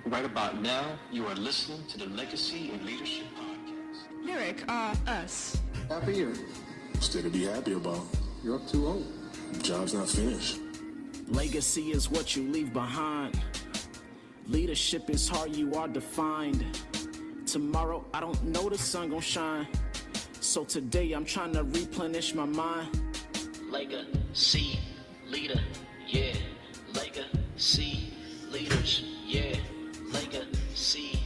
Right about now, you are listening to the Legacy and Leadership Podcast. Lyric, us. Happier. Still to be happy about. You're up too old. Job's not finished. Legacy is what you leave behind. Leadership is how you are defined. Tomorrow, I don't know the sun gon' shine. So today, I'm trying to replenish my mind. Legacy, leader, yeah. Legacy, leaders, yeah. Legacy,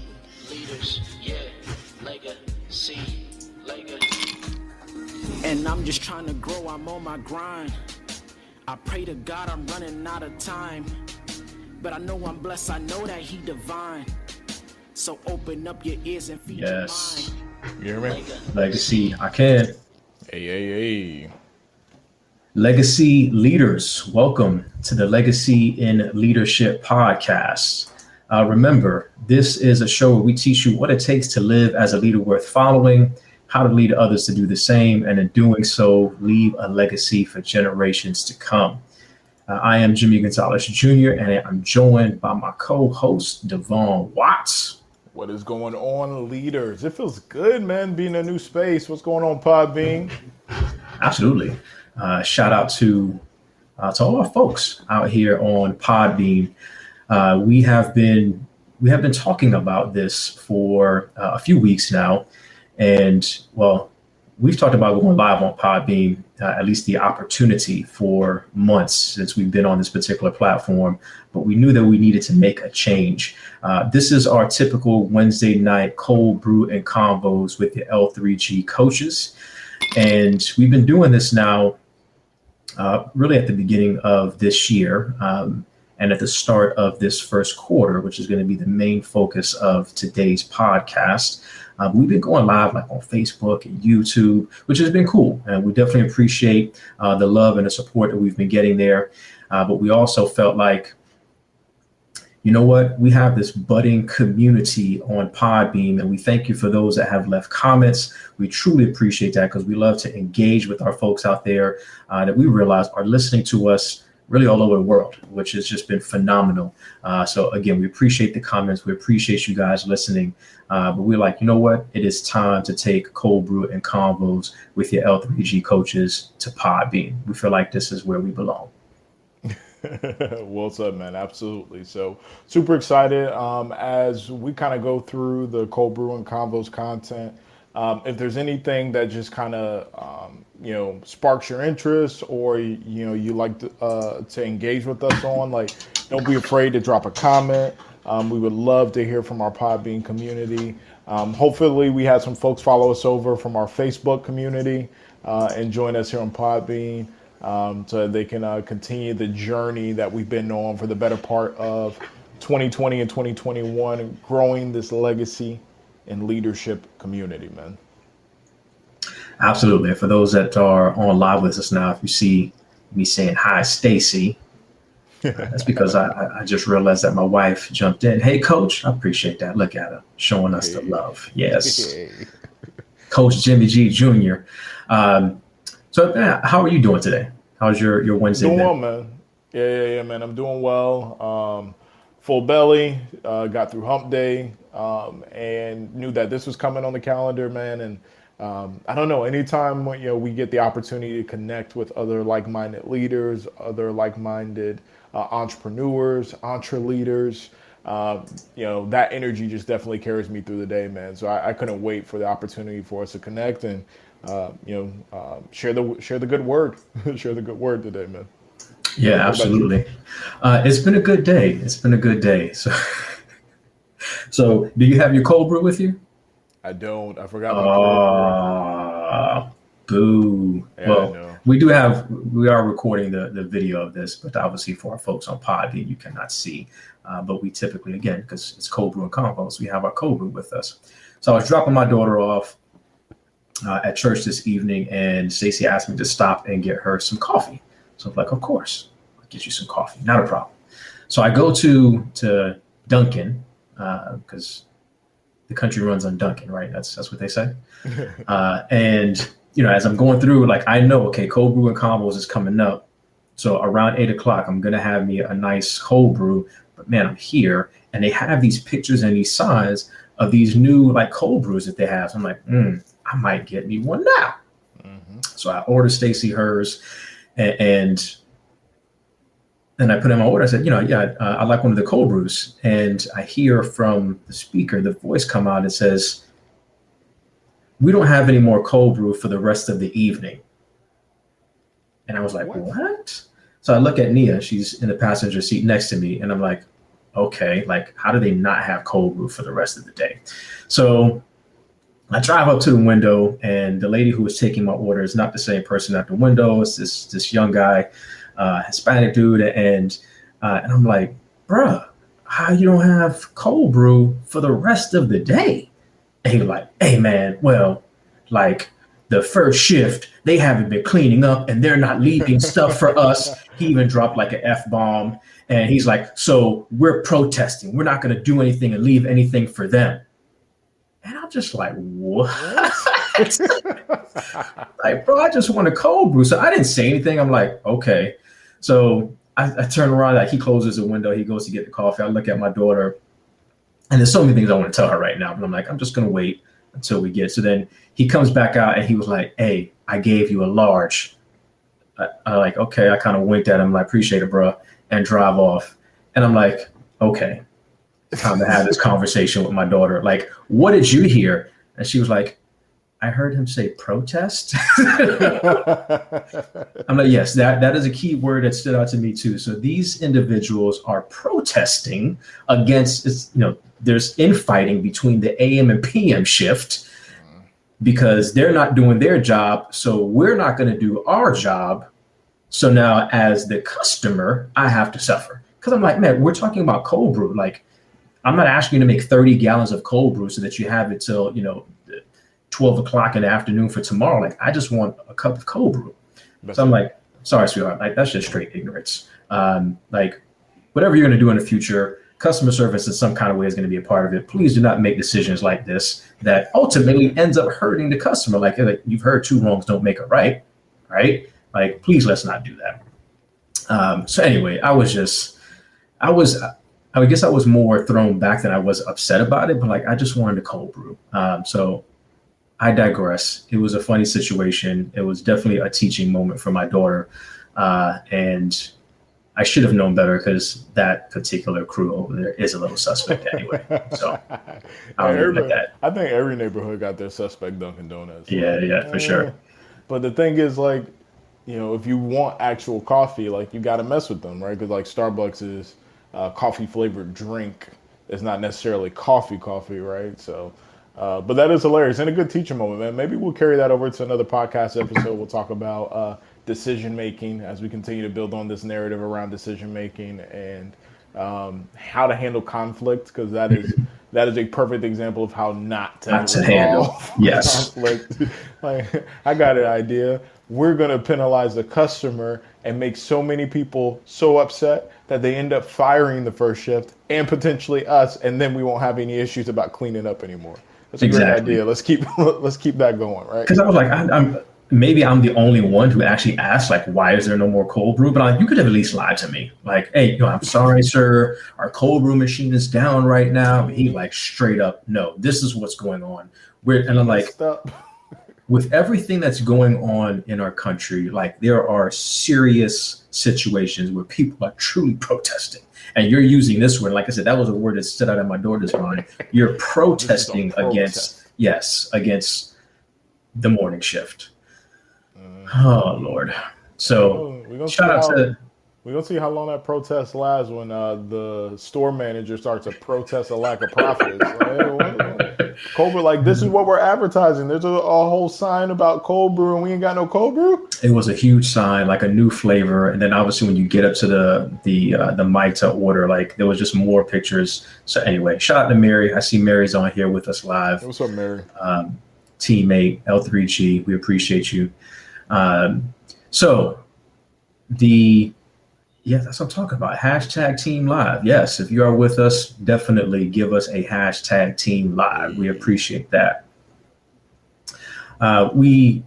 leaders, yeah. Legacy. And I'm just trying to grow, I'm on my grind. I pray to God I'm running out of time. But I know I'm blessed, I know that he divine. So open up your ears and feed your mind. You hear me? Legacy, I can. Hey. Legacy leaders, welcome to the Legacy in Leadership Podcast. Remember, this is a show where we teach you what it takes to live as a leader worth following, how to lead others to do the same, and in doing so, leave a legacy for generations to come. I am Jimmie Gonzalez Jr., and I'm joined by my co-host, Devon Watts. What is going on, leaders? It feels good, man, being in a new space. What's going on, Podbean? Absolutely. Shout out to all our folks out here on Podbean. We have been talking about this for a few weeks now. And well, we've talked about going live on Podbean, at least the opportunity for months since we've been on this particular platform, but we knew that we needed to make a change. This is our typical Wednesday night cold brew and convos with the L3G coaches. And we've been doing this now really at the beginning of this year and at the start of this first quarter, which is going to be the main focus of today's podcast. We've been going live like on Facebook and YouTube, which has been cool. And we definitely appreciate the love and the support that we've been getting there. But we also felt like, you know what, we have this budding community on Podbean, and we thank you for those that have left comments. We truly appreciate that because we love to engage with our folks out there that we realize are listening to us really all over the world, which has just been phenomenal. So again, we appreciate the comments. We appreciate you guys listening. But we're like, you know what? It is time to take Cold Brew and Convos with your L3G coaches to Podbean. We feel like this is where we belong. Well said, man. Absolutely. So super excited as we kind of go through the Cold Brew and Convos content. If there's anything that just kind of, sparks your interest or, you like to engage with us on, like, don't be afraid to drop a comment. We would love to hear from our Podbean community. Hopefully we had some folks follow us over from our Facebook community and join us here on Podbean so they can continue the journey that we've been on for the better part of 2020 and 2021 and growing this legacy and leadership community, man. Absolutely. And for those that are on live with us now, if you see me saying hi, Stacy, that's because I just realized that my wife jumped in. Hey, Coach, I appreciate that. Look at her showing us the love. Yes. Coach Jimmie G Jr. So how are you doing today? How's your Wednesday? Doing well, man. Yeah, man. I'm doing well. Full belly, got through hump day, and knew that this was coming on the calendar, man. And I don't know, anytime we get the opportunity to connect with other like-minded leaders, other like-minded entrepreneurs, leaders, that energy just definitely carries me through the day, man. So I couldn't wait for the opportunity for us to connect and share the good word, share the good word today, man. Yeah, absolutely. It's been a good day. So do you have your cold brew with you? I don't. I forgot my cold brew. Boo. Yeah, well, we are recording the video of this, but obviously for our folks on Podbean, you cannot see. But we typically, again, because it's Cold Brew and Convos, we have our cold brew with us. So I was dropping my daughter off at church this evening, and Stacey asked me to stop and get her some coffee. So I'm like, of course, I'll get you some coffee. Not a problem. So I go to Dunkin, because the country runs on Dunkin, right? That's what they say. And, as I'm going through, like, I know, okay, Cold Brew and Combos is coming up. So around 8 o'clock, I'm going to have me a nice cold brew, but man, I'm here, and they have these pictures and these signs of these new like cold brews that they have. So I'm like, I might get me one now. So I ordered Stacy hers, and I put in my order. I said, I like one of the cold brews. And I hear from the speaker, the voice come out and says, we don't have any more cold brew for the rest of the evening. And I was like, what? So I look at Nia, she's in the passenger seat next to me. And I'm like, okay, like, how do they not have cold brew for the rest of the day? So I drive up to the window, and the lady who was taking my order is not the same person at the window. It's this young guy, Hispanic dude. And I'm like, bruh, how you don't have cold brew for the rest of the day? And he was like, hey, man, well, like the first shift, they haven't been cleaning up and they're not leaving stuff for us. He even dropped like an F-bomb. And he's like, so we're protesting. We're not going to do anything and leave anything for them. And I'm just like, what? Like, bro, I just want a cold brew. So I didn't say anything. I'm like, okay. So I turn around, like he closes the window. He goes to get the coffee. I look at my daughter, and there's so many things I want to tell her right now. But I'm like, I'm just going to wait until we get. So then he comes back out and he was like, hey, I gave you a large. I like, okay. I kind of winked at him, like, appreciate it, bro, and drive off. And I'm like, okay, time to have this conversation with my daughter. Like, what did you hear? And she was like, I heard him say protest. I'm like, yes, that is a key word that stood out to me too. So these individuals are protesting against, there's infighting between the AM and PM shift because they're not doing their job. So we're not going to do our job. So now as the customer, I have to suffer. Because I'm like, man, we're talking about cold brew. Like, I'm not asking you to make 30 gallons of cold brew so that you have it till, 12 o'clock in the afternoon for tomorrow. Like, I just want a cup of cold brew. So I'm like, sorry, sweetheart. Like, that's just straight ignorance. Like, whatever you're going to do in the future, customer service in some kind of way is going to be a part of it. Please do not make decisions like this that ultimately ends up hurting the customer. Like you've heard, two wrongs don't make a right, right? Like, please, let's not do that. So anyway, I guess I was more thrown back than I was upset about it, but like, I just wanted a cold brew. So I digress. It was a funny situation. It was definitely a teaching moment for my daughter. And I should have known better because that particular crew over there is a little suspect anyway. So I'll leave it at that. I think every neighborhood got their suspect Dunkin Donuts. Yeah, for sure. But the thing is, like, if you want actual coffee, like, you got to mess with them, right? Because like Starbucks is coffee flavored drink. It's not necessarily coffee, right? So, but that is hilarious and a good teaching moment, man. Maybe we'll carry that over to another podcast episode. We'll talk about decision making as we continue to build on this narrative around decision making and how to handle conflict, because that is a perfect example of how not to handle yes conflict. Like, I got an idea. We're going to penalize the customer and make so many people so upset that they end up firing the first shift and potentially us, and then we won't have any issues about cleaning up anymore. That's a great idea. Let's keep that going, right? Because I was like, maybe I'm the only one who actually asked, like, why is there no more cold brew? But like, you could have at least lied to me. Like, hey, I'm sorry, sir. Our cold brew machine is down right now. But he like straight up, no, this is what's going on. And I'm like, with everything that's going on in our country, like, there are serious situations where people are truly protesting. And you're using this word. Like I said, that was a word that stood out in my daughter's mind. You're protesting against the morning shift. Oh, Lord. So shout out to... We're going to see how long that protest lasts when the store manager starts to protest a lack of profits. Cold brew, like, this is what we're advertising. There's a whole sign about cold brew and we ain't got no cold brew. It was a huge sign, like a new flavor. And then obviously when you get up to the mic to order, like, there was just more pictures. So anyway, shout out to Mary. I see Mary's on here with us live. What's up, Mary? Teammate, L3G. We appreciate you. That's what I'm talking about. Hashtag Team Live. Yes, if you are with us, definitely give us a hashtag Team Live. We appreciate that. We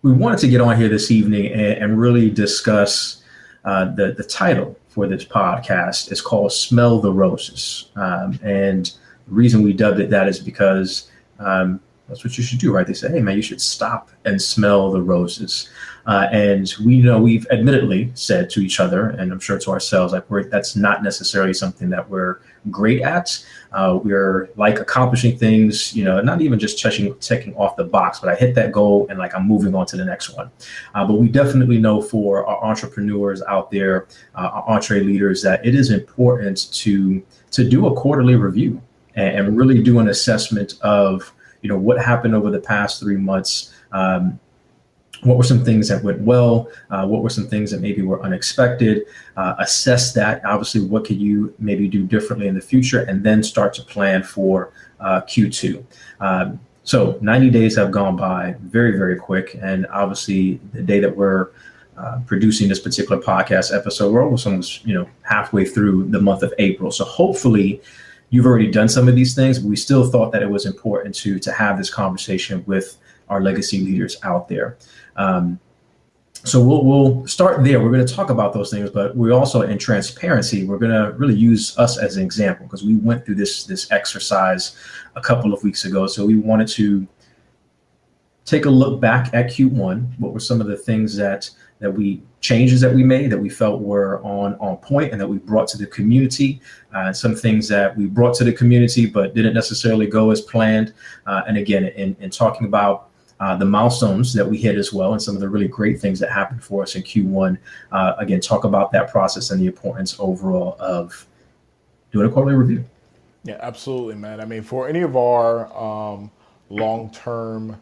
wanted to get on here this evening and really discuss the title for this podcast. It's called Smell the Roses. And the reason we dubbed it that is because that's what you should do, right? They say, hey, man, you should stop and smell the roses. And we know we've admittedly said to each other, and I'm sure to ourselves, like that's not necessarily something that we're great at. We're like accomplishing things, not even just checking off the box, but I hit that goal and like I'm moving on to the next one. But we definitely know for our entrepreneurs out there, our entre leaders, that it is important to do a quarterly review and really do an assessment of what happened over the past 3 months. What were some things that went well? What were some things that maybe were unexpected? Assess that. Obviously, what could you maybe do differently in the future? And then start to plan for Q2. So 90 days have gone by very, very quick. And obviously, the day that we're producing this particular podcast episode, we're almost halfway through the month of April. So hopefully, you've already done some of these things, but we still thought that it was important to have this conversation with our legacy leaders out there. So we'll start there. We're going to talk about those things, but we also, in transparency, we're going to really use us as an example because we went through this exercise a couple of weeks ago. So we wanted to take a look back at Q1. What were some of the things changes that we made that we felt were on point and that we brought to the community, some things that we brought to the community but didn't necessarily go as planned. And again, in talking about the milestones that we hit as well and some of the really great things that happened for us in Q1, again, talk about that process and the importance overall of doing a quarterly review. Yeah, absolutely, man. I mean, for any of our long-term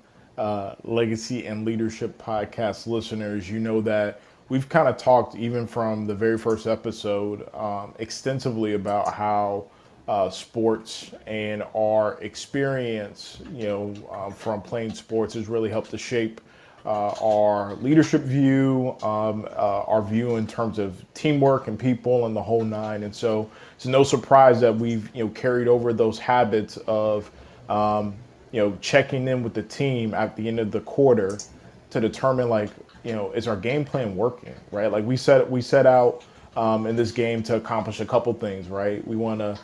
legacy and leadership podcast listeners, you know that we've kind of talked even from the very first episode extensively about how sports and our experience, from playing sports has really helped to shape our leadership view, our view in terms of teamwork and people and the whole nine. And so it's no surprise that we've carried over those habits of checking in with the team at the end of the quarter to determine is our game plan working, right? Like we set out in this game to accomplish a couple things, right? We want to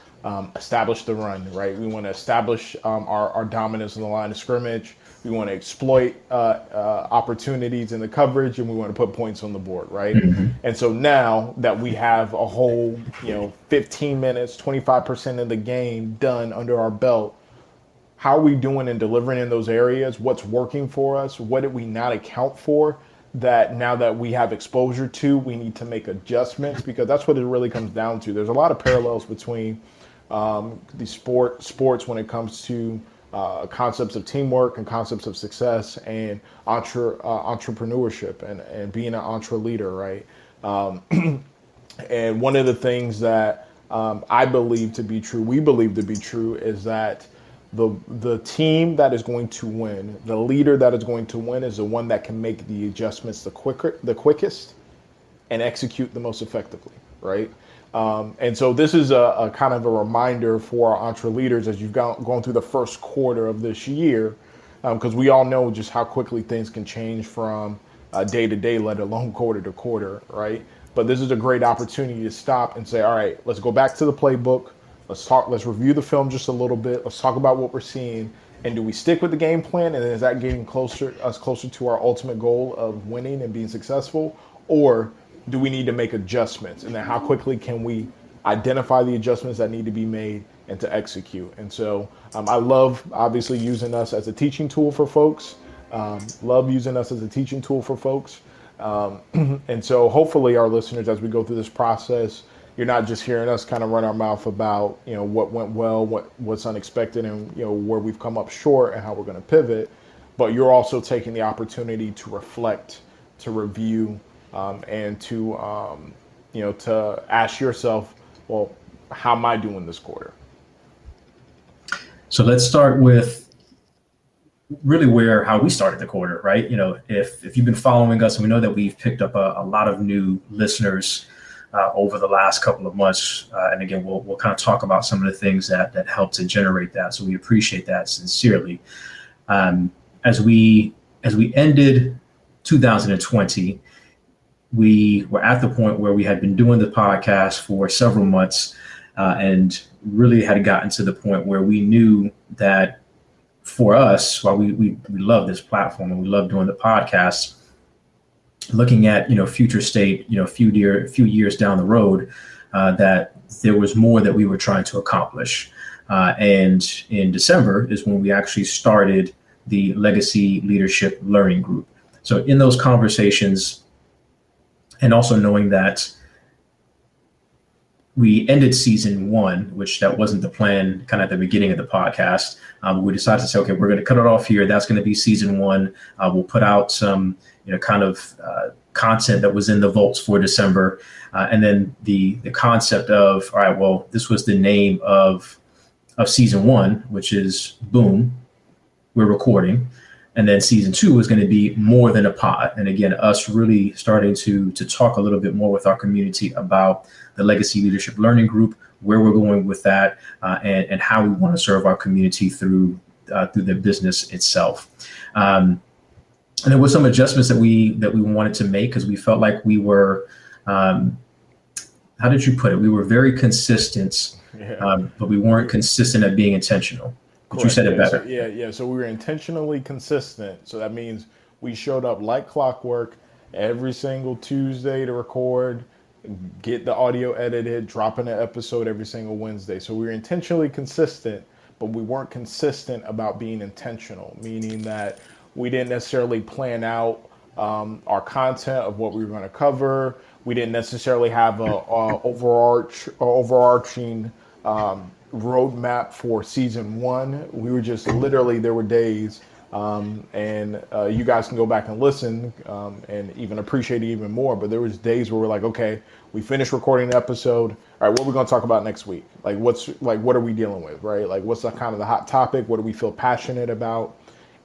establish the run, right? We want to establish our dominance in the line of scrimmage. We want to exploit opportunities in the coverage, and we want to put points on the board, right? Mm-hmm. And so now that we have a whole 15 minutes, 25% of the game done under our belt, how are we doing in delivering in those areas? What's working for us? What did we not account for that now that we have exposure to, we need to make adjustments? Because that's what it really comes down to. There's a lot of parallels between the sports when it comes to concepts of teamwork and concepts of success and entrepreneurship and being an entre leader, right? And one of the things that I believe to be true, we believe to be true, is that the team that is going to win, the leader that is going to win, is the one that can make the adjustments the quickest and execute the most effectively, right? And so this is a kind of a reminder for our entre leaders as you've gone through the first quarter of this year, because we all know just how quickly things can change from day to day, let alone quarter to quarter, right? But this is a great opportunity to stop and say, all right, let's go back to the playbook. Let's review the film just a little bit. Let's talk about what we're seeing. And do we stick with the game plan? And is that getting us closer to our ultimate goal of winning and being successful? Or do we need to make adjustments? And then how quickly can we identify the adjustments that need to be made and to execute? And so I love, obviously, using us as a teaching tool for folks. And so hopefully our listeners, as we go through this process, you're not just hearing us kind of run our mouth about, what went well, what's unexpected, and, where we've come up short and how we're going to pivot. But you're also taking the opportunity to reflect, to review, and to ask yourself, well, how am I doing this quarter? So let's start with really how we started the quarter, right? If you've been following us, and we know that we've picked up a lot of new listeners over the last couple of months. And again, we'll kind of talk about some of the things that helped to generate that. So we appreciate that sincerely. As we ended 2020, we were at the point where we had been doing the podcast for several months, and really had gotten to the point where we knew that for us, while we love this platform and we love doing the podcast, looking at, future state, few years down the road, that there was more that we were trying to accomplish. And in December is when we actually started the Legacy Leadership Learning Group. So in those conversations, and also knowing that we ended season 1, which that wasn't the plan kind of at the beginning of the podcast, we decided to say, okay, we're going to cut it off here. That's going to be season 1. We'll put out some, content that was in the vaults for December. And then the concept of, all right, well, this was the name of season 1, which is boom, we're recording. And then season 2 is going to be more than a pod. And again, us really starting to talk a little bit more with our community about the Legacy Leadership Learning Group, where we're going with that, and how we want to serve our community through the business itself. And there were some adjustments that we wanted to make, because we felt like we were, how did you put it? We were very consistent, but we weren't consistent at being intentional. But you said it better. So we were intentionally consistent. So that means we showed up like clockwork every single Tuesday to record, get the audio edited, dropping an episode every single Wednesday. So we were intentionally consistent, but we weren't consistent about being intentional, meaning that we didn't necessarily plan out our content of what we were going to cover. We didn't necessarily have a overarching roadmap for season 1. We were just literally, there were days, and you guys can go back and listen and even appreciate it even more. But there was days where we're like, okay, we finished recording the episode. All right, what are we going to talk about next week? What are we dealing with, right? Like, what's the kind of the hot topic? What do we feel passionate about?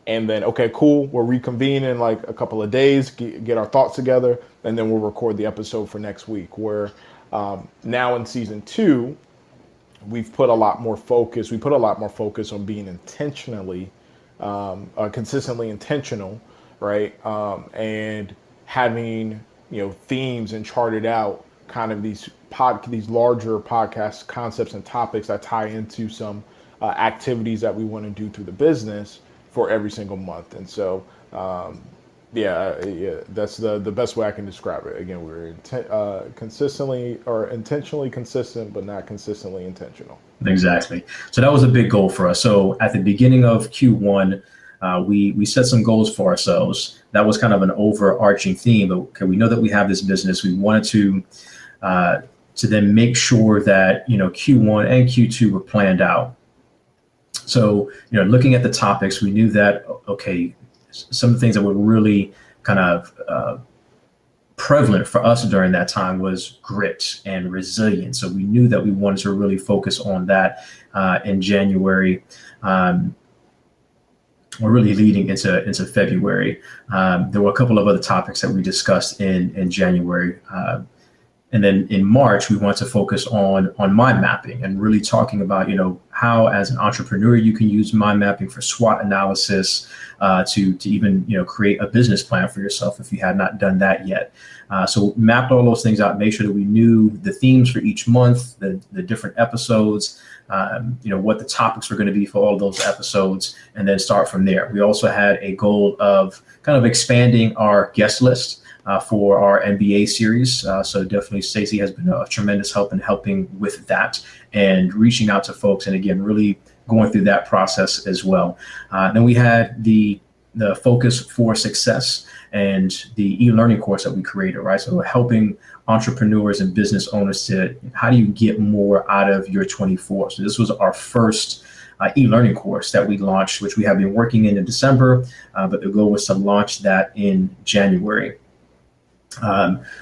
And then, okay, cool, we'll reconvene in like a couple of days, get our thoughts together, and then we'll record the episode for next week. Where now in season 2, we've put a lot more focus. We put a lot more focus on being consistently intentional, right? And having, themes and charted out kind of these larger podcast concepts and topics that tie into some activities that we want to do through the business for every single month. And so, that's the best way I can describe it. Again, we're consistently or intentionally consistent, but not consistently intentional. Exactly. So that was a big goal for us. So at the beginning of Q1, we set some goals for ourselves. That was kind of an overarching theme. But okay, we know that we have this business. We wanted to then make sure that Q1 and Q2 were planned out. So looking at the topics, we knew that okay, some of the things that were really kind of prevalent for us during that time was grit and resilience. So we knew that we wanted to really focus on that in January. We're really leading into February. There were a couple of other topics that we discussed in January. And then in March, we want to focus on mind mapping and really talking about, how as an entrepreneur, you can use mind mapping for SWOT analysis, to even, create a business plan for yourself if you had not done that yet. So mapped all those things out, make sure that we knew the themes for each month, the different episodes, what the topics were going to be for all of those episodes, and then start from there. We also had a goal of kind of expanding our guest list for our MBA series. So definitely Stacey has been a tremendous help in helping with that and reaching out to folks. And again, really going through that process as well. Then we had the Focus for Success and the e-learning course that we created, right? So helping entrepreneurs and business owners to, how do you get more out of your 24? So this was our first e-learning course that we launched, which we have been working in December, but the goal was to launch that in January.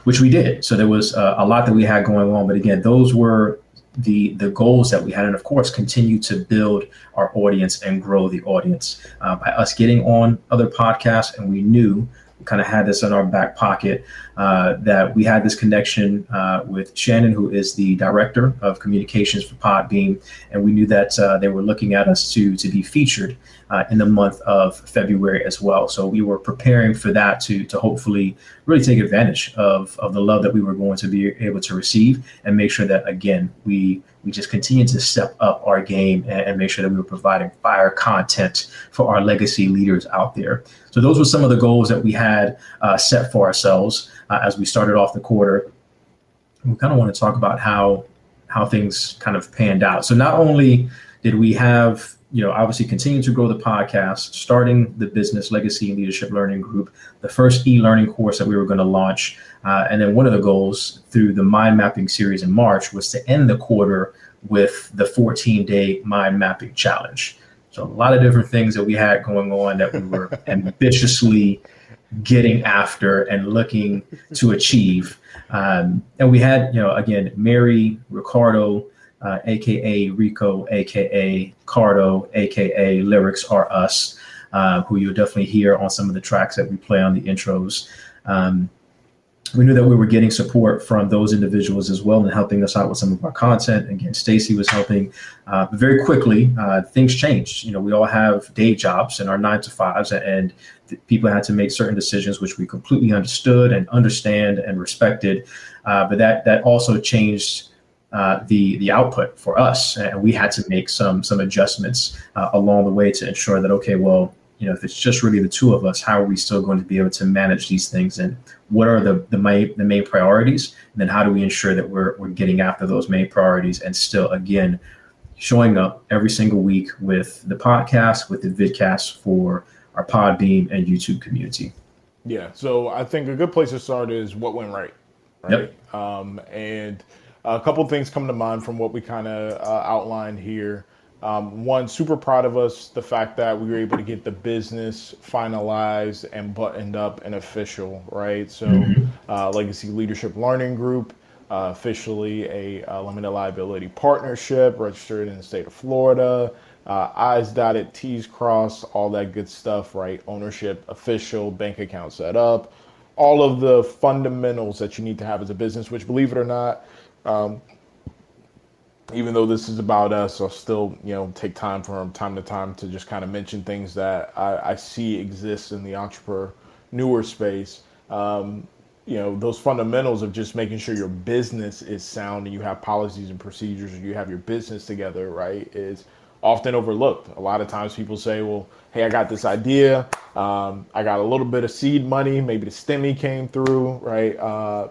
Which we did. So there was a lot that we had going on. But again, those were the goals that we had. And of course, continue to build our audience and grow the audience by us getting on other podcasts. And we knew kind of had this in our back pocket, that we had this connection with Shannon, who is the director of communications for Podbean, and we knew that they were looking at us to be featured in the month of February as well. So we were preparing for that to hopefully really take advantage of the love that we were going to be able to receive, and make sure that, again, we just continue to step up our game and make sure that we were providing fire content for our legacy leaders out there. So those were some of the goals that we had set for ourselves as we started off the quarter. We kind of want to talk about how things kind of panned out. So not only did we have, obviously continue to grow the podcast, starting the business legacy and leadership learning group, the first e-learning course that we were going to launch. And then one of the goals through the mind mapping series in March was to end the quarter with the 14-day mind mapping challenge. So a lot of different things that we had going on that we were ambitiously getting after and looking to achieve. And we had, again, Mary, Ricardo, AKA Rico, AKA Cardo, AKA Lyrics Are Us, who you'll definitely hear on some of the tracks that we play on the intros. We knew that we were getting support from those individuals as well and helping us out with some of our content. Again, Stacy was helping. Very quickly, things changed. We all have day jobs and our 9-to-5s, and people had to make certain decisions, which we completely understood and understand and respected. But that also changed the output for us, and we had to make some adjustments along the way to ensure that, okay, well, if it's just really the two of us, how are we still going to be able to manage these things, and what are the main priorities, and then how do we ensure that we're getting after those main priorities and still, again, showing up every single week with the podcast, with the vidcast for our Podbean and YouTube community. Yeah, so I think a good place to start is what went right? Yep. And a couple of things come to mind from what we kind of outlined here. One, super proud of us, the fact that we were able to get the business finalized and buttoned up and official, right? So Legacy Leadership Learning Group, officially a limited liability partnership, registered in the state of Florida, I's dotted, T's crossed, all that good stuff, right? Ownership official, bank account set up, all of the fundamentals that you need to have as a business, which, believe it or not, even though this is about us, I'll still, take time from time to time to just kind of mention things that I see exist in the entrepreneur space. Those fundamentals of just making sure your business is sound and you have policies and procedures and you have your business together, right, is often overlooked. A lot of times people say, well, hey, I got this idea. I got a little bit of seed money. Maybe the STEMI came through, right?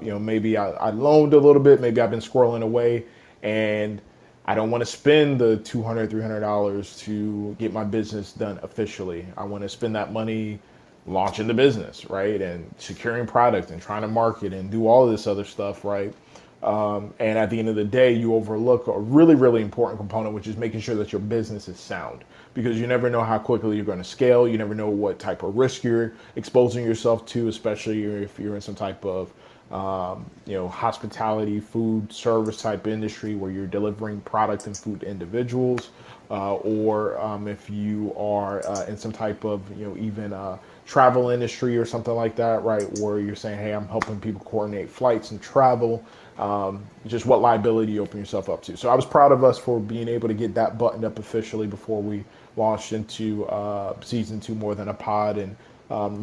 Maybe I loaned a little bit. Maybe I've been squirreling away. And I don't want to spend the $200, $300 to get my business done officially. I want to spend that money launching the business, right? And securing product and trying to market and do all of this other stuff, right? And at the end of the day, you overlook a really, really important component, which is making sure that your business is sound, because you never know how quickly you're going to scale. You never know what type of risk you're exposing yourself to, especially if you're in some type of hospitality, food service type industry where you're delivering product and food to individuals, or if you are in some type of, even travel industry or something like that, right? Where you're saying, hey, I'm helping people coordinate flights and travel, just what liability you open yourself up to. So I was proud of us for being able to get that buttoned up officially before we launched into season 2, More Than a Pod, and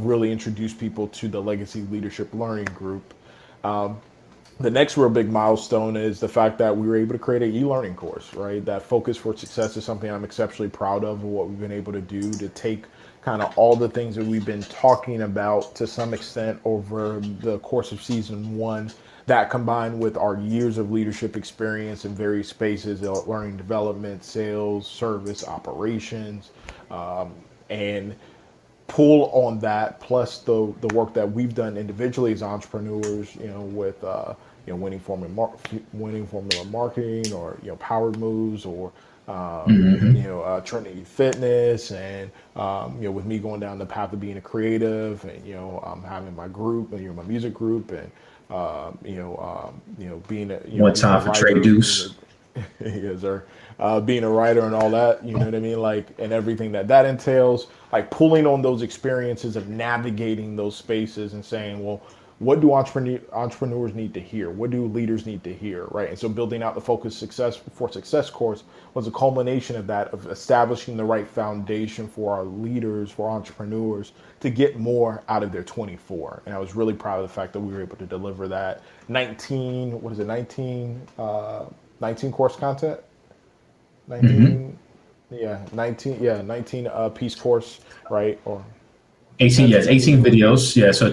really introduce people to the Legacy Leadership Learning Group. The next real big milestone is the fact that we were able to create an e-learning course, right? That Focus for Success is something I'm exceptionally proud of what we've been able to do to take kind of all the things that we've been talking about to some extent over the course of season 1, that combined with our years of leadership experience in various spaces, learning development, sales, service, operations, and pull on that, plus the work that we've done individually as entrepreneurs, with winning formula marketing, or powered moves, or Trinity Fitness, and with me going down the path of being a creative, and having my group, and my music group, and being a one time for Trey Deuce. Yes, sir. Being a writer and all that, you know what I mean? Like, and everything that entails, like pulling on those experiences of navigating those spaces and saying, well, what do entrepreneurs need to hear? What do leaders need to hear, right? And so building out the Focus Success course was a culmination of that, of establishing the right foundation for our leaders, for entrepreneurs to get more out of their 24. And I was really proud of the fact that we were able to deliver that 19, what is it, 19 course content, 19, yeah, 19, yeah, 19 piece course, right? Or 18, yes, 19, 18 videos. Yeah, so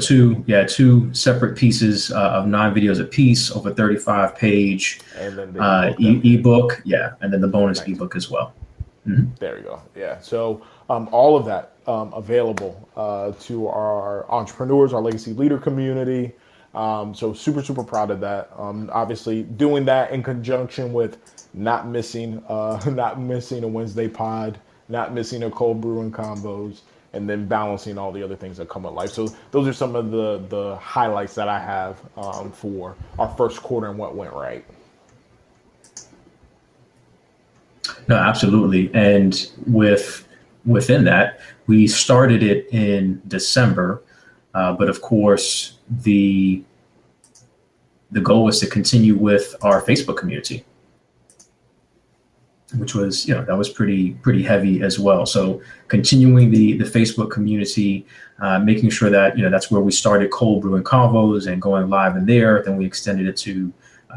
two separate pieces of 9 videos a piece over 35 page and then the ebook that we did. ebook. Yeah, and then the bonus 19. ebook as well. There you go. Yeah. So all of that available to our entrepreneurs, our legacy leader community. So super proud of that. Obviously, doing that in conjunction with not missing not missing a Wednesday pod, not missing a cold brewing combos, and then balancing all the other things that come with life. So those are some of the highlights that I have for our first quarter and what went right. No, absolutely. And within that, we started it in December, but of course the goal was to continue with our Facebook community, which was, that was pretty heavy as well. So continuing the Facebook community, making sure that, that's where we started Cold Brew Convos and going live in there. Then we extended it to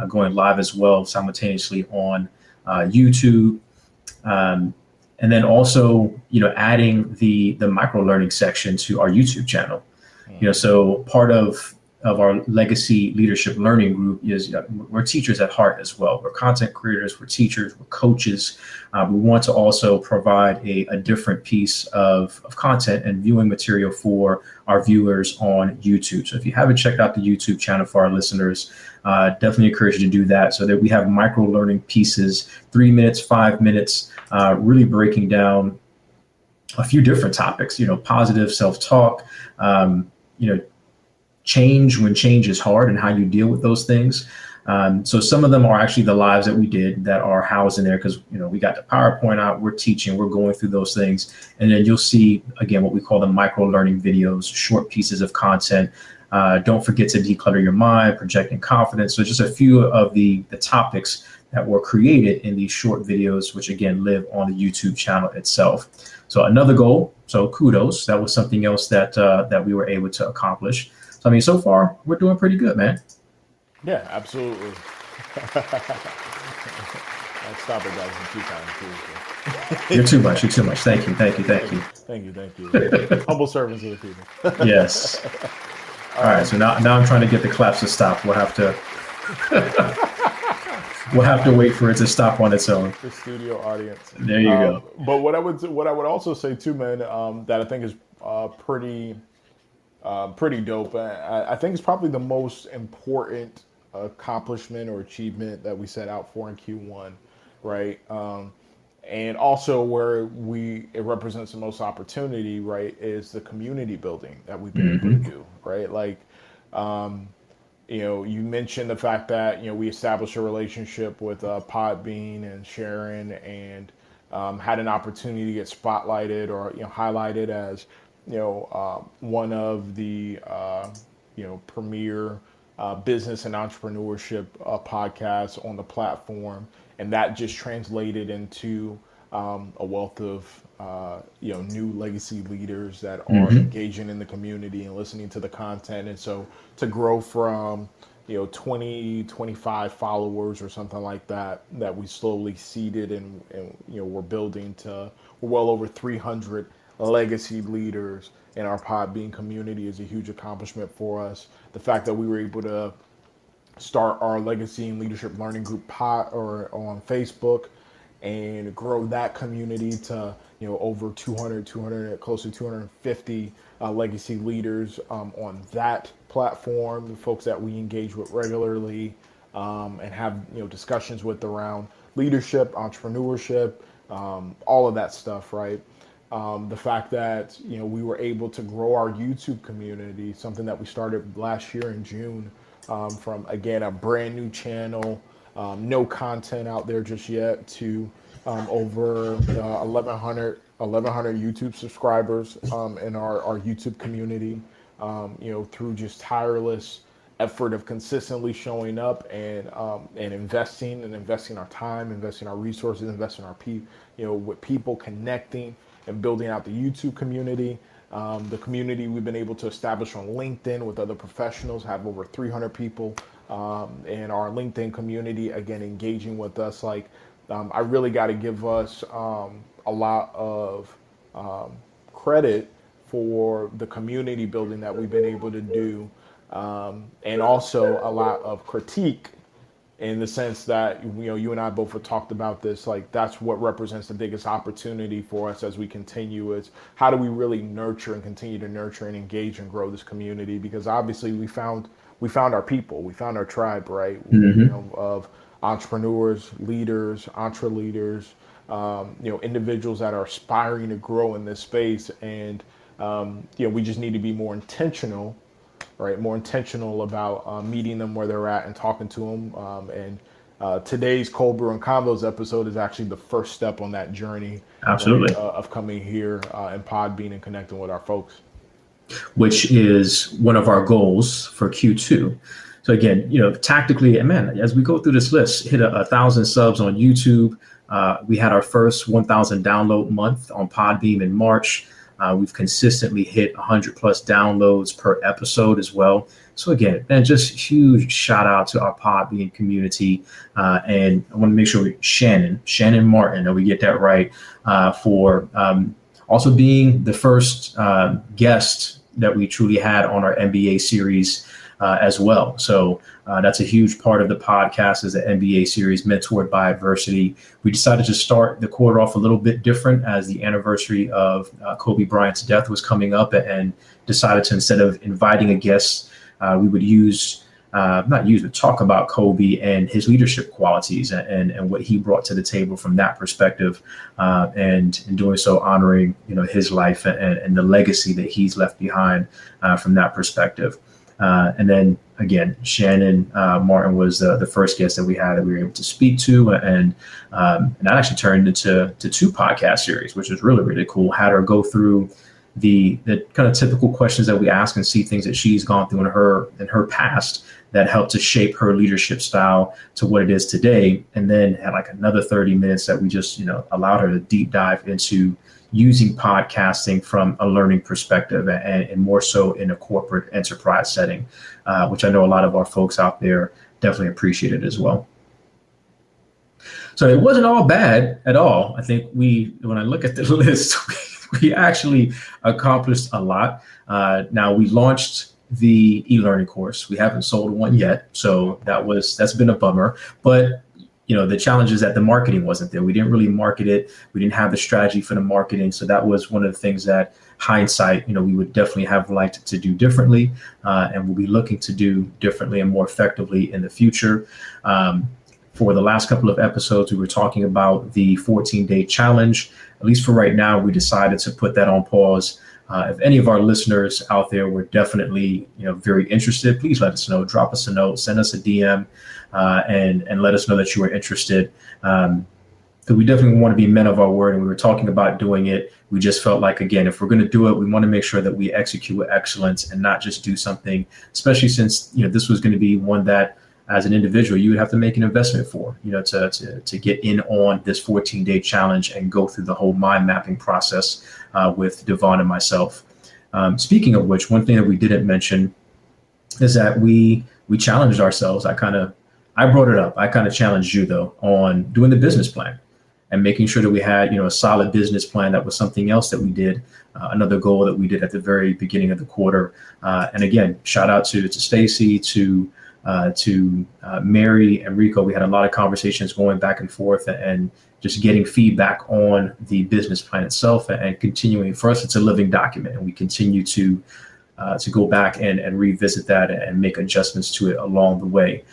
going live as well simultaneously on YouTube. And then also, adding the micro learning section to our YouTube channel. So part of our legacy leadership learning group is we're teachers at heart as well. We're content creators, we're teachers, we're coaches. We want to also provide a different piece of content and viewing material for our viewers on YouTube. So if you haven't checked out the YouTube channel for our listeners, definitely encourage you to do that, so that we have micro learning pieces, 3 minutes, 5 minutes, really breaking down a few different topics, positive self-talk, change when change is hard and how you deal with those things. So some of them are actually the lives that we did that are housed in there because, we got the PowerPoint out, we're teaching, we're going through those things. And then you'll see, again, what we call the micro learning videos, short pieces of content. Don't forget to declutter your mind, projecting confidence. So just a few of the topics that were created in these short videos, which again live on the YouTube channel itself. So another goal. So kudos. That was something else that we were able to accomplish. So I mean, so far we're doing pretty good, man. Yeah, absolutely. Let's stop it, guys. In 2 times. You're too much. You're too much. Thank you. Thank you. Humble servants of the people. Yes. All right. So now I'm trying to get the claps to stop. We'll have to wait for it to stop on its own. The studio audience. There you go. But what I would also say too, man, that I think is pretty dope. I think it's probably the most important accomplishment or achievement that we set out for in Q1, right? And also where it represents the most opportunity, right, is the community building that we've been able to do, right? Like, you mentioned the fact that, we established a relationship with Podbean and Sharon and had an opportunity to get spotlighted or, highlighted as, one of the, premier business and entrepreneurship podcasts on the platform. And that just translated into a wealth of, new legacy leaders that are engaging in the community and listening to the content. And so to grow from, 20, 25 followers or something like that we slowly seeded and we're building to well over 300 legacy leaders in our Podbean community is a huge accomplishment for us. The fact that we were able to start our legacy and leadership learning group on Facebook and grow that community to over 200 close to 250 legacy leaders on that platform, the folks that we engage with regularly and have discussions with around leadership, entrepreneurship, all of that stuff, right? The fact that we were able to grow our YouTube community, something that we started last year in June, from again a brand new channel no content out there just yet, to over 1,100 YouTube subscribers in our YouTube community. Through just tireless effort of consistently showing up and investing our time, investing our resources, investing our with people, connecting and building out the YouTube community. The community we've been able to establish on LinkedIn with other professionals, have over 300 people in our LinkedIn community, again, engaging with us. I really got to give us a lot of credit for the community building that we've been able to do, and also a lot of critique, in the sense that you and I both have talked about this. That's what represents the biggest opportunity for us as we continue, is how do we really nurture and continue to nurture and engage and grow this community? Because obviously we found our people, we found our tribe, right? Of entrepreneurs, leaders, leaders, individuals that are aspiring to grow in this space. And we just need to be more intentional, right? More intentional about meeting them where they're at and talking to them. And today's Cold Brew Convos episode is actually the first step on that journey. Absolutely. Right, of coming here in Podbean and connecting with our folks. Which is one of our goals for Q2. So again, tactically, and man, as we go through this list, hit 1,000 subs on YouTube. We had our first 1,000 download month on Podbean in March. We've consistently hit 100 plus downloads per episode as well. So again, man, just huge shout out to our Podbean community. And I want to make sure Shannon Martin, that we get that right, for also being the first guest that we truly had on our MBA series as well. So that's a huge part of the podcast, is the MBA series, Mentored by Adversity. We decided to start the quarter off a little bit different, as the anniversary of Kobe Bryant's death was coming up, and decided to, instead of inviting a guest, we would talk about Kobe and his leadership qualities and what he brought to the table from that perspective, and in doing so, honoring his life and the legacy that he's left behind from that perspective. And then again, Shannon Martin was the first guest that we were able to speak to, and that actually turned into 2 podcast series, which was really, really cool. Had her go through the kind of typical questions that we ask, and see things that she's gone through in her past that helped to shape her leadership style to what it is today. And then had another 30 minutes that we just allowed her to deep dive into using podcasting from a learning perspective, and more so in a corporate enterprise setting, which I know a lot of our folks out there definitely appreciated as well. So it wasn't all bad at all. I think when I look at the list, we actually accomplished a lot. Now, we launched the e-learning course. We haven't sold one yet, so that's been a bummer. But the challenge is that the marketing wasn't there. We didn't really market it. We didn't have the strategy for the marketing. So that was one of the things that, hindsight, we would definitely have liked to do differently, and we'll be looking to do differently and more effectively in the future. For the last couple of episodes, we were talking about the 14-day challenge. At least for right now, we decided to put that on pause. If any of our listeners out there were definitely, very interested, please let us know. Drop us a note, send us a DM, and let us know that you are interested. Because we definitely want to be men of our word, and we were talking about doing it. We just felt like, again, if we're going to do it, we want to make sure that we execute with excellence and not just do something, especially since this was going to be one that, as an individual, you would have to make an investment for, to get in on this 14-day challenge and go through the whole mind mapping process with Devon and myself. Speaking of which, one thing that we didn't mention is that we challenged ourselves. I brought it up. I kind of challenged you, though, on doing the business plan and making sure that we had, a solid business plan. That was something else that we did, another goal that we did at the very beginning of the quarter. And again, shout out to Stacy, to Mary and Rico. We had a lot of conversations going back and forth, and just getting feedback on the business plan itself, and continuing. For us, it's a living document, and we continue to go back and revisit that and make adjustments to it along the way.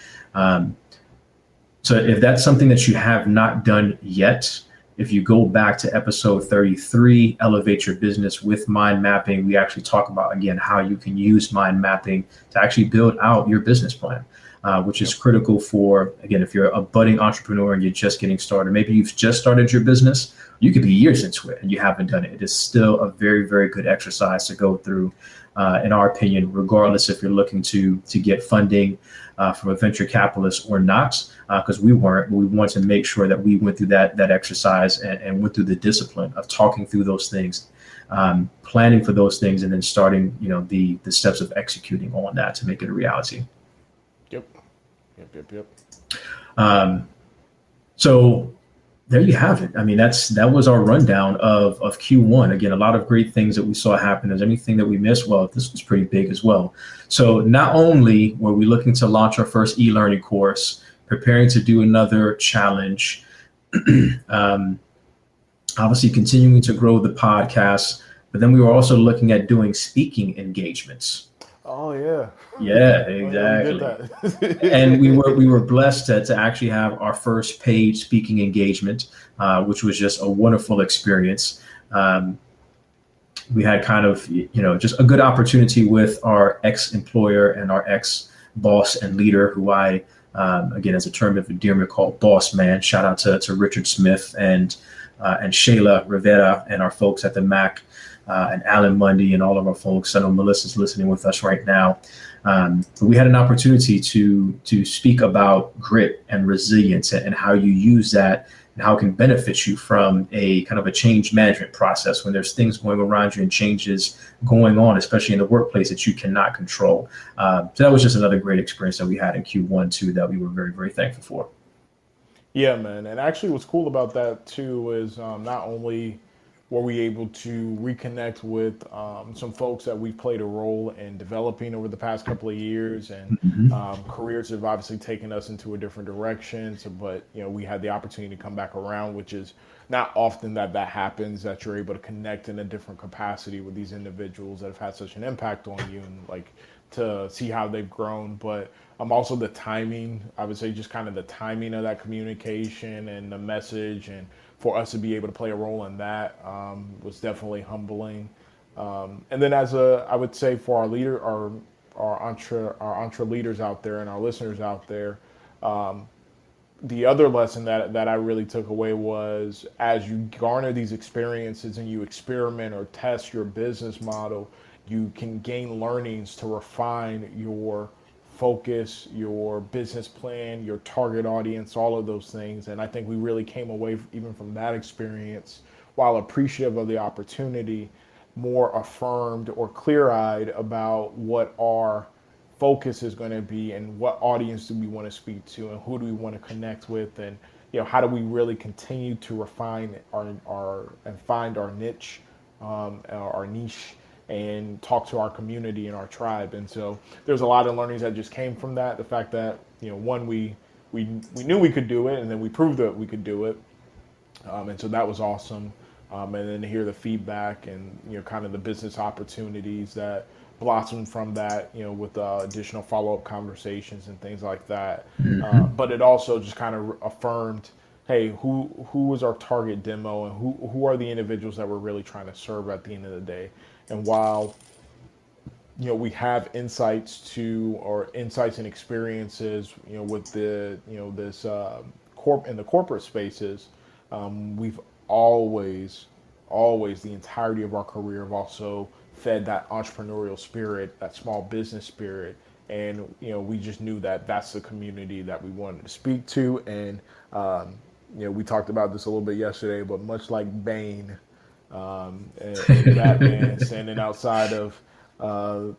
So if that's something that you have not done yet, if you go back to episode 33, Elevate Your Business with Mind Mapping, we actually talk about, again, how you can use mind mapping to actually build out your business plan. which is critical for, again, if you're a budding entrepreneur and you're just getting started, maybe you've just started your business, you could be years into it and you haven't done it. It is still a very, very good exercise to go through, in our opinion, regardless if you're looking to get funding from a venture capitalist or not, because we weren't. But we wanted to make sure that we went through that exercise and went through the discipline of talking through those things, planning for those things, and then starting, the steps of executing on that to make it a reality. Yep. So there you have it. I mean, that was our rundown of Q1. Again, a lot of great things that we saw happen. Is anything that we missed? Well, this was pretty big as well. So not only were we looking to launch our first e-learning course, preparing to do another challenge, obviously continuing to grow the podcast, but then we were also looking at doing speaking engagements. Oh yeah. Yeah, exactly. And we were blessed to actually have our first paid speaking engagement, which was just a wonderful experience. We had kind of, just a good opportunity with our ex-employer and our ex-boss and leader, who I, again, as a term of endearment, called Boss Man. Shout out to Richard Smith and Shayla Rivera and our folks at the MAC. And Alan Mundy and all of our folks. I know Melissa's listening with us right now. But we had an opportunity to speak about grit and resilience and how you use that and how it can benefit you from a kind of a change management process when there's things going around you and changes going on, especially in the workplace, that you cannot control. So that was just another great experience that we had in Q1 too, that we were very, very thankful for. Yeah, man. And actually what's cool about that too is not only were we able to reconnect with some folks that we've played a role in developing over the past couple of years, and careers have obviously taken us into a different direction. So, but we had the opportunity to come back around, which is not often that happens, that you're able to connect in a different capacity with these individuals that have had such an impact on you, and like to see how they've grown. But also the timing, I would say just kind of the timing of that communication and the message, and for us to be able to play a role in that was definitely humbling. And then I would say for our leader, our entre leaders out there and our listeners out there, the other lesson that I really took away was, as you garner these experiences and you experiment or test your business model, you can gain learnings to refine your focus, your business plan, your target audience, all of those things. And I think we really came away even from that experience, while appreciative of the opportunity, more affirmed or clear-eyed about what our focus is going to be and what audience do we want to speak to and who do we want to connect with, and how do we really continue to refine our and find our niche, our niche, and talk to our community and our tribe. And so there's a lot of learnings that just came from that. The fact that, one, we knew we could do it, and then we proved that we could do it. And so that was awesome. And then to hear the feedback and, kind of the business opportunities that blossomed from that, with additional follow-up conversations and things like that. But it also just kind of affirmed, hey, who is our target demo, and who are the individuals that we're really trying to serve at the end of the day. And while we have insights and experiences, with the this in the corporate spaces, we've always the entirety of our career have also fed that entrepreneurial spirit, that small business spirit, and we just knew that that's the community that we wanted to speak to. And we talked about this a little bit yesterday, but much like Bane, and Batman standing outside of the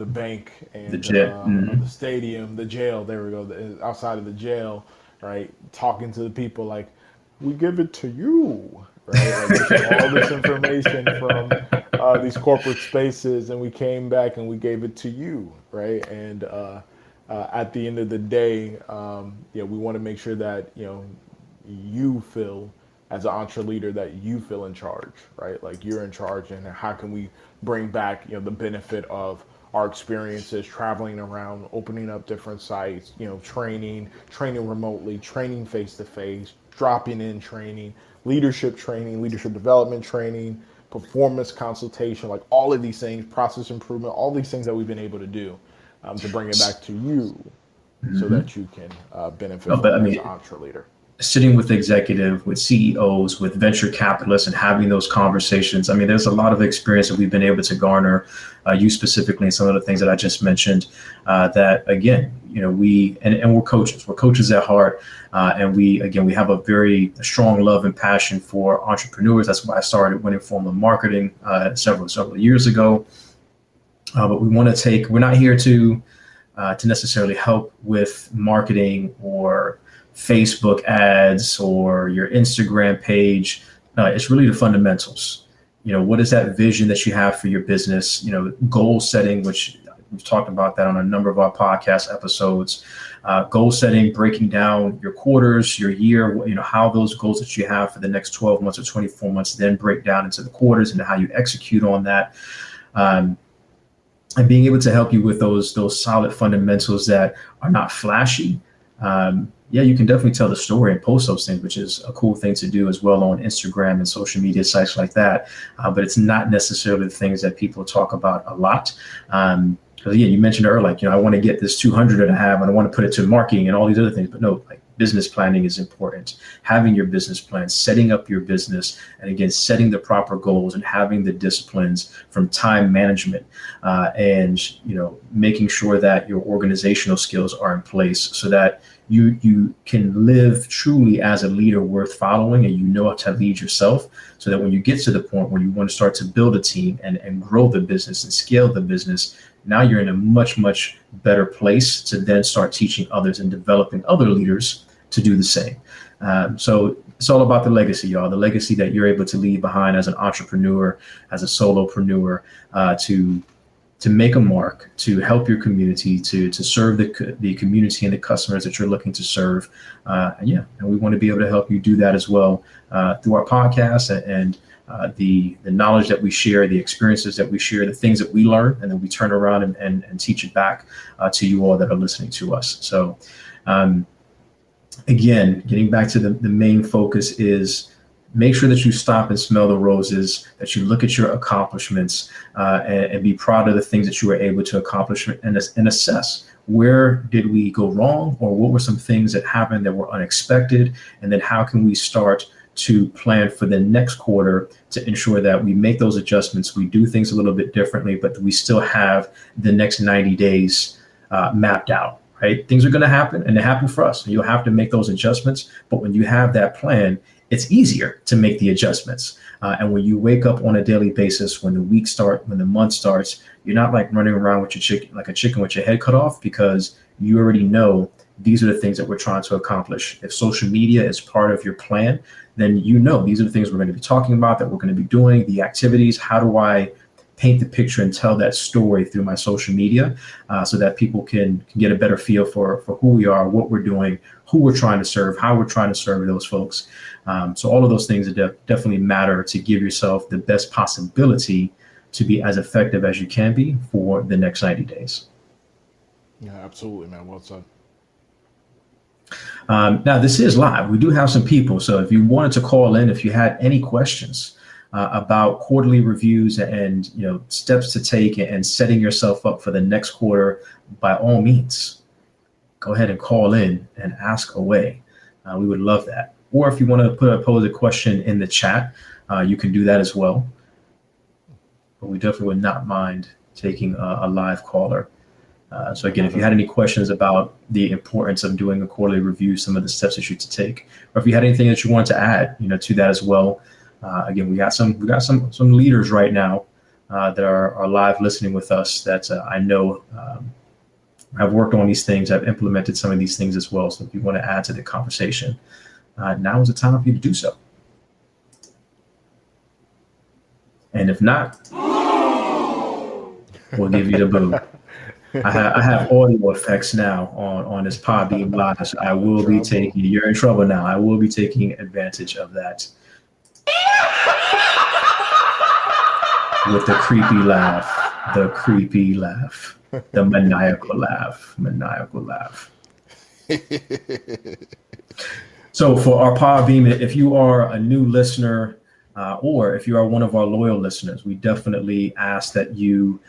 bank and the stadium, the jail. There we go. Outside of the jail, right? Talking to the people like, "We give it to you," right? Like, all this information from these corporate spaces, and we came back and we gave it to you, right? And at the end of the day, we want to make sure that you feel, as an entre leader, that you feel in charge, right? Like you're in charge, and how can we bring back the benefit of our experiences traveling around, opening up different sites, training remotely, training face to face, dropping in training, leadership development training, performance consultation, like all of these things, process improvement, all these things that we've been able to do to bring it back to you so that you can benefit No, from but I it as mean, an entre leader. sitting with executive, with CEOs, with venture capitalists, and having those conversations. I mean, there's a lot of experience that we've been able to garner, you specifically, and some of the things that I just mentioned. That again, we're coaches. We're coaches at heart, and we have a very strong love and passion for entrepreneurs. That's why I started Winning Formula Marketing several years ago. But we're not here to necessarily help with marketing or Facebook ads or your Instagram page. It's really the fundamentals. What is that vision that you have for your business? Goal setting, which we've talked about that on a number of our podcast episodes. Goal setting, breaking down your quarters, your year, how those goals that you have for the next 12 months or 24 months then break down into the quarters and how you execute on that. And being able to help you with those solid fundamentals that are not flashy. You can definitely tell the story and post those things, which is a cool thing to do as well on Instagram and social media sites like that. But it's not necessarily the things that people talk about a lot. Because you mentioned earlier, I want to get this 200 that I have and I want to put it to marketing and all these other things. But no, business planning is important. Having your business plan, setting up your business, and again, setting the proper goals and having the disciplines from time management and making sure that your organizational skills are in place so that you can live truly as a leader worth following, and you know how to lead yourself, so that when you get to the point where you want to start to build a team and grow the business and scale the business, now you're in a much, much better place to then start teaching others and developing other leaders to do the same. So it's all about the legacy, y'all, the legacy that you're able to leave behind as an entrepreneur, as a solopreneur, to make a mark, to help your community, to serve the community and the customers that you're looking to serve. And we want to be able to help you do that as well through our podcast and the knowledge that we share, the experiences that we share, the things that we learn, and then we turn around and teach it back to you all that are listening to us. So again, getting back to the main focus is make sure that you stop and smell the roses, that you look at your accomplishments and be proud of the things that you were able to accomplish and assess where did we go wrong, or what were some things that happened that were unexpected, and then how can we start to plan for the next quarter to ensure that we make those adjustments, we do things a little bit differently, but we still have the next 90 days mapped out, right? Things are going to happen, and they happen for us. You'll have to make those adjustments, but when you have that plan, it's easier to make the adjustments. And when you wake up on a daily basis, when the week starts, when the month starts, you're not like running around with your chicken, like a chicken with your head cut off, because you already know these are the things that we're trying to accomplish. If social media is part of your plan, then these are the things we're going to be talking about, that we're going to be doing, the activities. How do I paint the picture and tell that story through my social media so that people can get a better feel for who we are, what we're doing, who we're trying to serve, how we're trying to serve those folks. So all of those things definitely matter to give yourself the best possibility to be as effective as you can be for the next 90 days. Yeah, absolutely, man. Well said. Now, this is live. We do have some people. So if you wanted to call in, if you had any questions about quarterly reviews and steps to take and setting yourself up for the next quarter, by all means, go ahead and call in and ask away. We would love that. Or if you want to pose a question in the chat, you can do that as well. But we definitely would not mind taking a live caller. So again, if you had any questions about the importance of doing a quarterly review, some of the steps that you should take, or if you had anything that you wanted to add, to that as well. Again, we got some leaders right now that are live listening with us that I know have worked on these things. I've implemented some of these things as well. So if you want to add to the conversation, now is the time for you to do so. And if not, we'll give you the boo. I have audio effects now on this Podbean Live. So I will be taking, you're in trouble now. I will be taking advantage of that. With the creepy laugh, the maniacal laugh. So for our Podbean, if you are a new listener, or if you are one of our loyal listeners, we definitely ask that you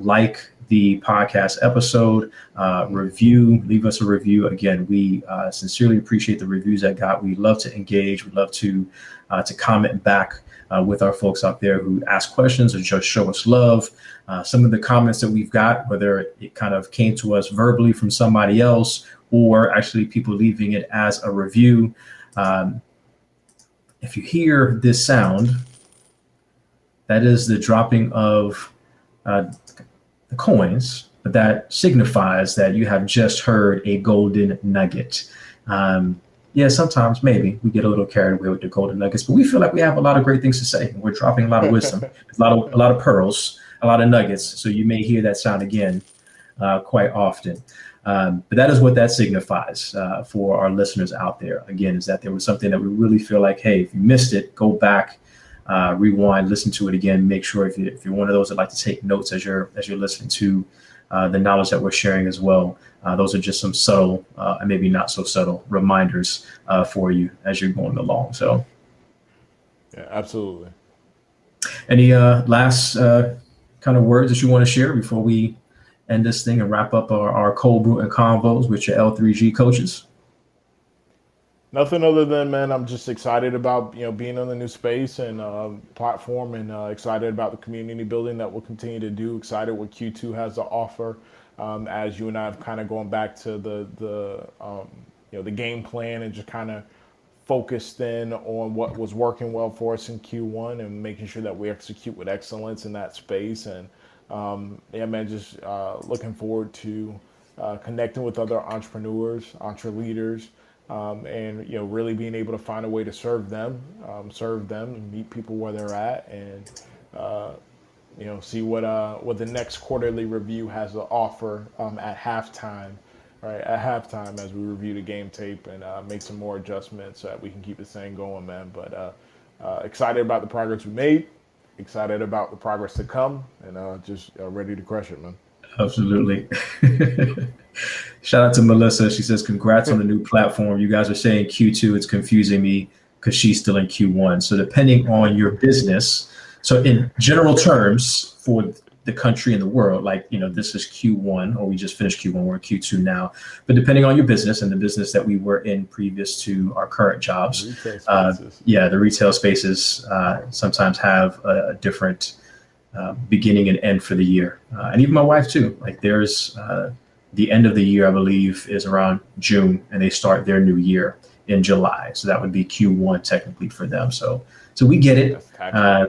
like the podcast episode, leave us a review. Again, we sincerely appreciate the reviews that got. We love to engage. We love to comment back with our folks out there who ask questions or just show us love. Some of the comments that we've got, whether it kind of came to us verbally from somebody else or actually people leaving it as a review. If you hear this sound, that is the dropping of the coins, but that signifies that you have just heard a golden nugget. Yeah, sometimes maybe we get a little carried away with the golden nuggets, but we feel like we have a lot of great things to say. We're dropping a lot of wisdom, a lot of pearls, a lot of nuggets. So you may hear that sound again quite often. But that is what that signifies for our listeners out there. Again, is that there was something that we really feel like, hey, if you missed it, go back, rewind, listen to it again. Make sure if you're one of those that like to take notes as you're listening to the knowledge that we're sharing as well. Those are just some subtle and maybe not so subtle reminders for you as you're going along. So, yeah, absolutely. Any last kind of words that you want to share before we end this thing and wrap up our Cold Brew and Convos with your L3G coaches? Nothing other than, man, I'm just excited about, being on the new space and platform, and excited about the community building that we'll continue to do. Excited what Q2 has to offer. As you and I have kind of going back to the game plan and just kind of focused in on what was working well for us in Q1 and making sure that we execute with excellence in that space. And yeah, man, just looking forward to connecting with other entrepreneurs, leaders. And really being able to find a way to serve them and meet people where they're at, and see what the next quarterly review has to offer at halftime, right? At halftime, as we review the game tape and make some more adjustments so that we can keep this thing going, man. But excited about the progress we made, excited about the progress to come, and just ready to crush it, man. Absolutely. Shout out to Melissa. She says, congrats on the new platform. You guys are saying Q2. It's confusing me because she's still in Q1. So depending on your business, so in general terms for the country and the world, like, this is Q1, or we just finished Q1, we're in Q2 now. But depending on your business and the business that we were in previous to our current jobs, the retail spaces sometimes have a different beginning and end for the year. And even my wife too, like there's the end of the year, I believe, is around June, and they start their new year in July. So that would be Q1 technically for them. So we get it. Yeah,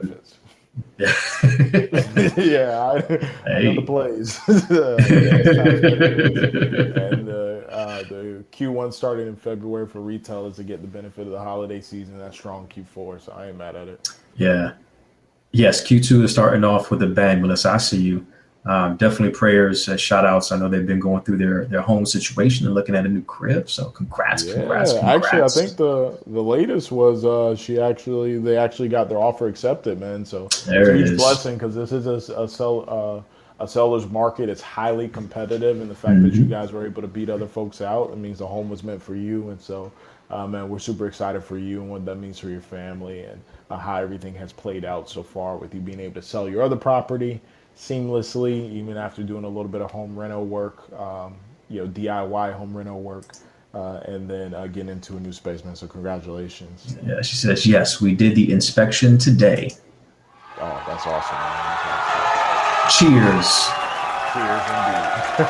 I know the plays. And the Q1 starting in February for retailers to get the benefit of the holiday season. That's strong Q4, so I ain't mad at it. Yeah. Yes, Q2 is starting off with a bang, Melissa. I see you. Definitely prayers and shout outs. I know they've been going through their home situation and looking at a new crib. So congrats. Actually, I think the latest was they actually got their offer accepted, man. So it's a huge blessing, because this is a seller's market. It's highly competitive, and the fact that you guys were able to beat other folks out, it means the home was meant for you. And so, man, we're super excited for you and what that means for your family, and how everything has played out so far with you being able to sell your other property seamlessly, even after doing a little bit of home reno work, DIY home reno work, and then getting into a new space, man. So congratulations. Yeah, she says, yes, we did the inspection today. Oh, that's awesome, man. Cheers. Cheers indeed.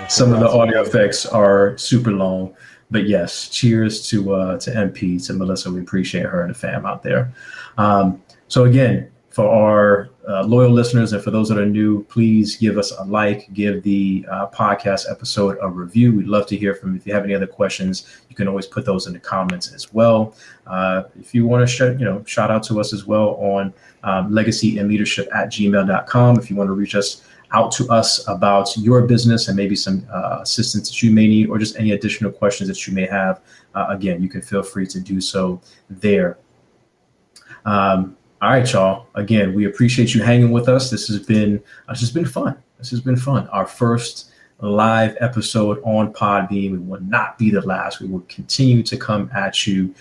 Some of the audio effects are super long. But yes, cheers to MP, to Melissa. We appreciate her and the fam out there. So again, for our loyal listeners and for those that are new, please give us a like, give the podcast episode a review. We'd love to hear from you. If you have any other questions, you can always put those in the comments as well. If you want to shout out to us as well on legacyandleadership@gmail.com. If you want to reach us out to us about your business and maybe some assistance that you may need, or just any additional questions that you may have, again, you can feel free to do so there. All right, y'all. Again, we appreciate you hanging with us. This has been fun. Our first live episode on Podbean. We will not be the last. We will continue to come at you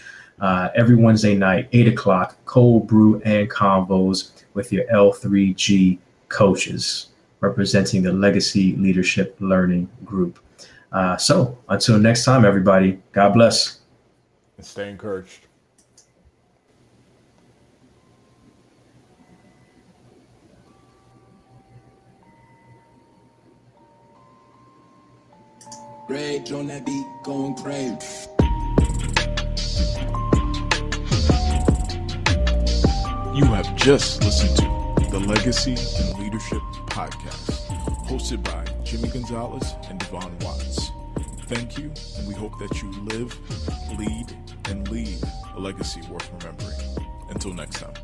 every Wednesday night, 8 o'clock, Cold Brew and Convos with your L3G Coaches, representing the Legacy Leadership Learning Group. So until next time, everybody, God bless. And stay encouraged. Rage on that beat, going crazy. You have just listened to the Legacy and Leadership Podcast, hosted by Jimmie Gonzalez and Devon Watts. Thank you, and we hope that you live, lead, and leave a legacy worth remembering. Until next time.